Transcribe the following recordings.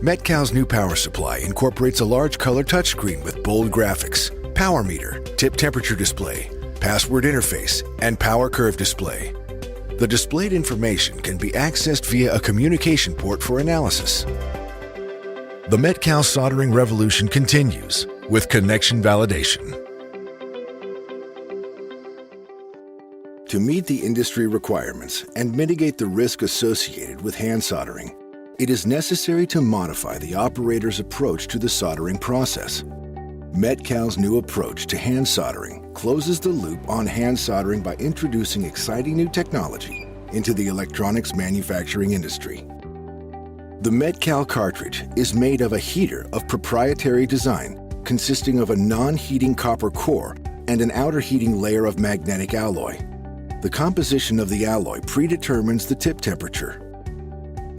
METCAL's new power supply incorporates a large color touchscreen with bold graphics, power meter, tip temperature display, password interface, and power curve display. The displayed information can be accessed via a communication port for analysis. The METCAL soldering revolution continues with connection validation. To meet the industry requirements and mitigate the risk associated with hand soldering, it is necessary to modify the operator's approach to the soldering process. METCAL's new approach to hand soldering closes the loop on hand soldering by introducing exciting new technology into the electronics manufacturing industry. The METCAL cartridge is made of a heater of proprietary design consisting of a non-heating copper core and an outer heating layer of magnetic alloy. The composition of the alloy predetermines the tip temperature.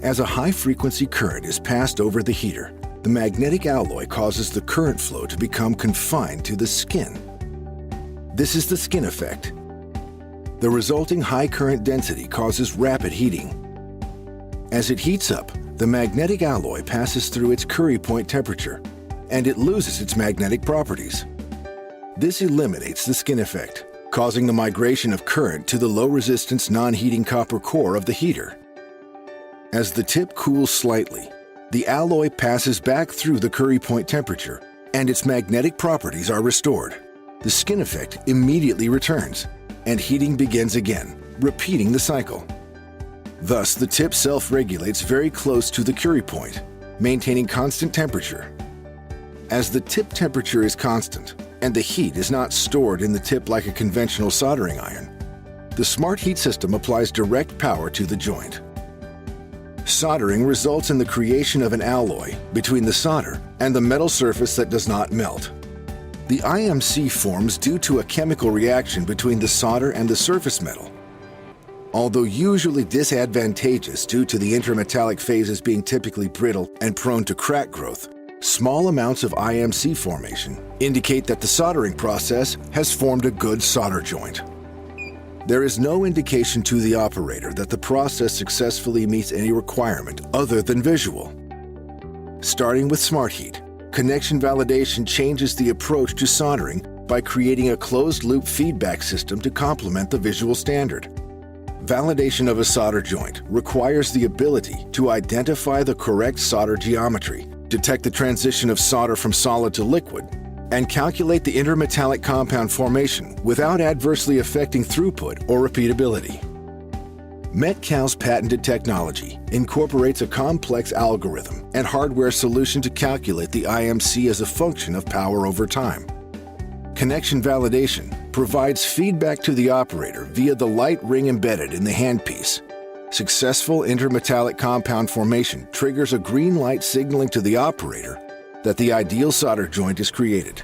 As a high-frequency current is passed over the heater, the magnetic alloy causes the current flow to become confined to the skin. This is the skin effect. The resulting high current density causes rapid heating. As it heats up, the magnetic alloy passes through its Curie point temperature, and it loses its magnetic properties. This eliminates the skin effect, causing the migration of current to the low-resistance non-heating copper core of the heater. As the tip cools slightly, the alloy passes back through the Curie point temperature, and its magnetic properties are restored. The skin effect immediately returns, and heating begins again, repeating the cycle. Thus, the tip self-regulates very close to the Curie point, maintaining constant temperature. As the tip temperature is constant, and the heat is not stored in the tip like a conventional soldering iron, the Smart Heat system applies direct power to the joint. Soldering results in the creation of an alloy between the solder and the metal surface that does not melt. The IMC forms due to a chemical reaction between the solder and the surface metal. Although usually disadvantageous due to the intermetallic phases being typically brittle and prone to crack growth, small amounts of IMC formation indicate that the soldering process has formed a good solder joint. There is no indication to the operator that the process successfully meets any requirement other than visual. Starting with Smart Heat, connection validation changes the approach to soldering by creating a closed-loop feedback system to complement the visual standard. Validation of a solder joint requires the ability to identify the correct solder geometry, detect the transition of solder from solid to liquid, and calculate the intermetallic compound formation without adversely affecting throughput or repeatability. METCAL's patented technology incorporates a complex algorithm and hardware solution to calculate the IMC as a function of power over time. Connection validation provides feedback to the operator via the light ring embedded in the handpiece. Successful intermetallic compound formation triggers a green light signaling to the operator that the ideal solder joint is created.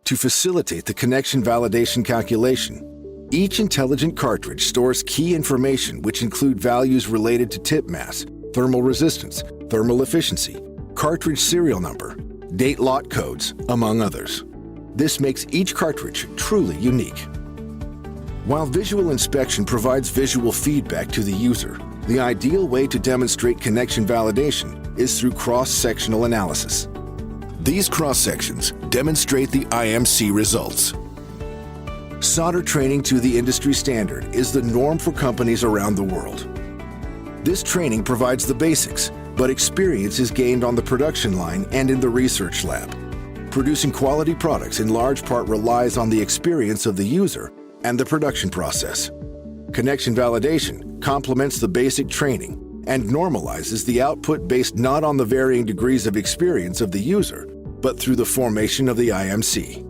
To facilitate the connection validation calculation, each intelligent cartridge stores key information which include values related to tip mass, thermal resistance, thermal efficiency, cartridge serial number, date lot codes, among others. This makes each cartridge truly unique. While visual inspection provides visual feedback to the user, the ideal way to demonstrate connection validation is through cross-sectional analysis. These cross-sections demonstrate the IMC results. Solder training to the industry standard is the norm for companies around the world. This training provides the basics, but experience is gained on the production line and in the research lab. Producing quality products in large part relies on the experience of the user and the production process. Connection validation complements the basic training and normalizes the output based not on the varying degrees of experience of the user, but through the formation of the IMC.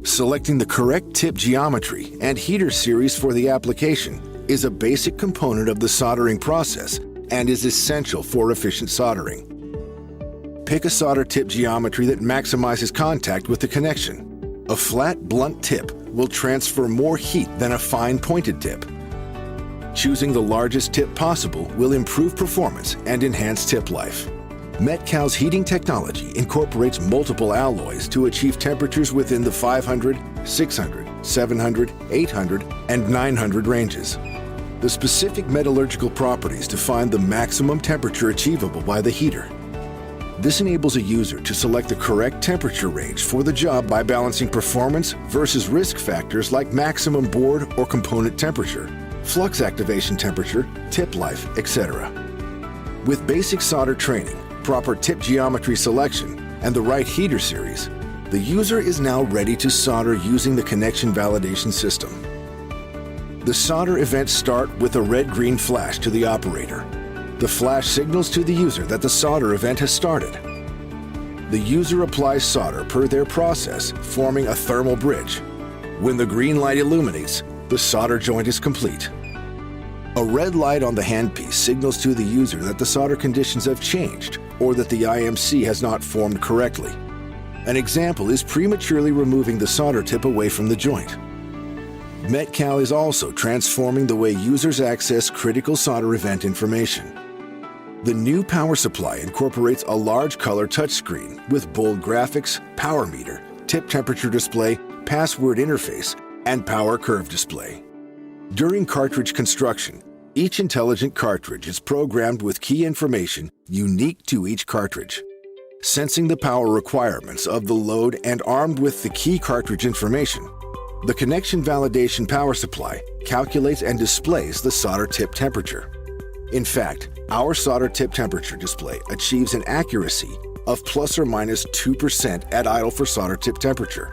Selecting the correct tip geometry and heater series for the application is a basic component of the soldering process and is essential for efficient soldering. Pick a solder tip geometry that maximizes contact with the connection. A flat, blunt tip will transfer more heat than a fine, pointed tip. Choosing the largest tip possible will improve performance and enhance tip life. METCAL's heating technology incorporates multiple alloys to achieve temperatures within the 500, 600, 700, 800, and 900 ranges. the specific metallurgical properties define the maximum temperature achievable by the heater. This enables a user to select the correct temperature range for the job by balancing performance versus risk factors like maximum board or component temperature, flux activation temperature, tip life, etc. With basic solder training, proper tip geometry selection, and the right heater series, the user is now ready to solder using the connection validation system. The solder events start with a red-green flash to the operator. The flash signals to the user that the solder event has started. The user applies solder per their process, forming a thermal bridge. When the green light illuminates, the solder joint is complete. A red light on the handpiece signals to the user that the solder conditions have changed or that the IMC has not formed correctly. An example is prematurely removing the solder tip away from the joint. METCAL is also transforming the way users access critical solder event information. The new power supply incorporates a large color touchscreen with bold graphics, power meter, tip temperature display, password interface, and power curve display. During cartridge construction, each intelligent cartridge is programmed with key information unique to each cartridge. Sensing the power requirements of the load and armed with the key cartridge information, the connection validation power supply calculates and displays the solder tip temperature. In fact, our solder tip temperature display achieves an accuracy of plus or minus 2% at idle for solder tip temperature.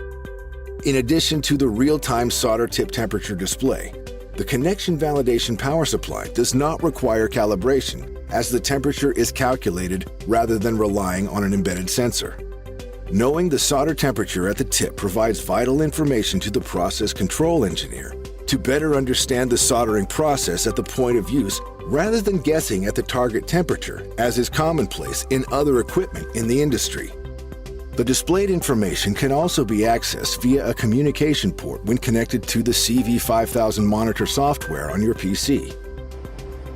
In addition to the real-time solder tip temperature display, the connection validation power supply does not require calibration as the temperature is calculated rather than relying on an embedded sensor. Knowing the solder temperature at the tip provides vital information to the process control engineer to better understand the soldering process at the point of use rather than guessing at the target temperature, as is commonplace in other equipment in the industry. The displayed information can also be accessed via a communication port when connected to the CV5000 monitor software on your PC.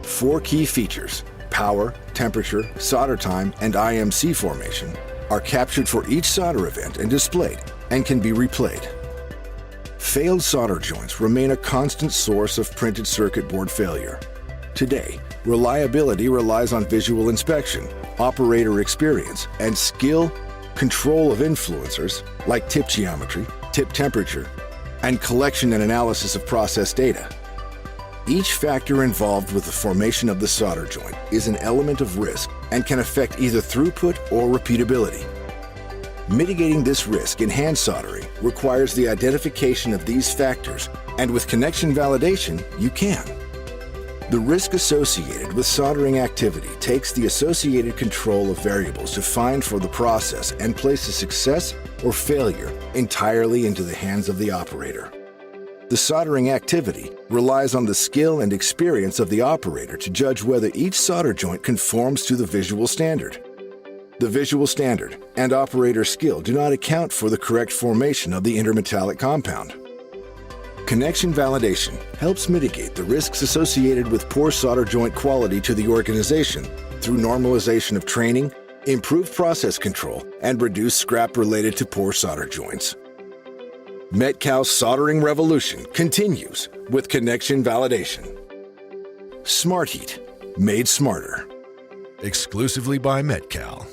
4 key features, power, temperature, solder time, and IMC formation, are captured for each solder event and displayed, and can be replayed. Failed solder joints remain a constant source of printed circuit board failure. Today, reliability relies on visual inspection, operator experience, and skill, control of influencers like tip geometry, tip temperature, and collection and analysis of process data. Each factor involved with the formation of the solder joint is an element of risk and can affect either throughput or repeatability. Mitigating this risk in hand soldering requires the identification of these factors, and with connection validation, you can. The risk associated with soldering activity takes the associated control of variables defined for the process and places success or failure entirely into the hands of the operator. The soldering activity relies on the skill and experience of the operator to judge whether each solder joint conforms to the visual standard. The visual standard and operator skill do not account for the correct formation of the intermetallic compound. Connection validation helps mitigate the risks associated with poor solder joint quality to the organization through normalization of training, improved process control, and reduced scrap related to poor solder joints. METCAL's soldering revolution continues with connection validation. Smart Heat, made smarter. Exclusively by METCAL.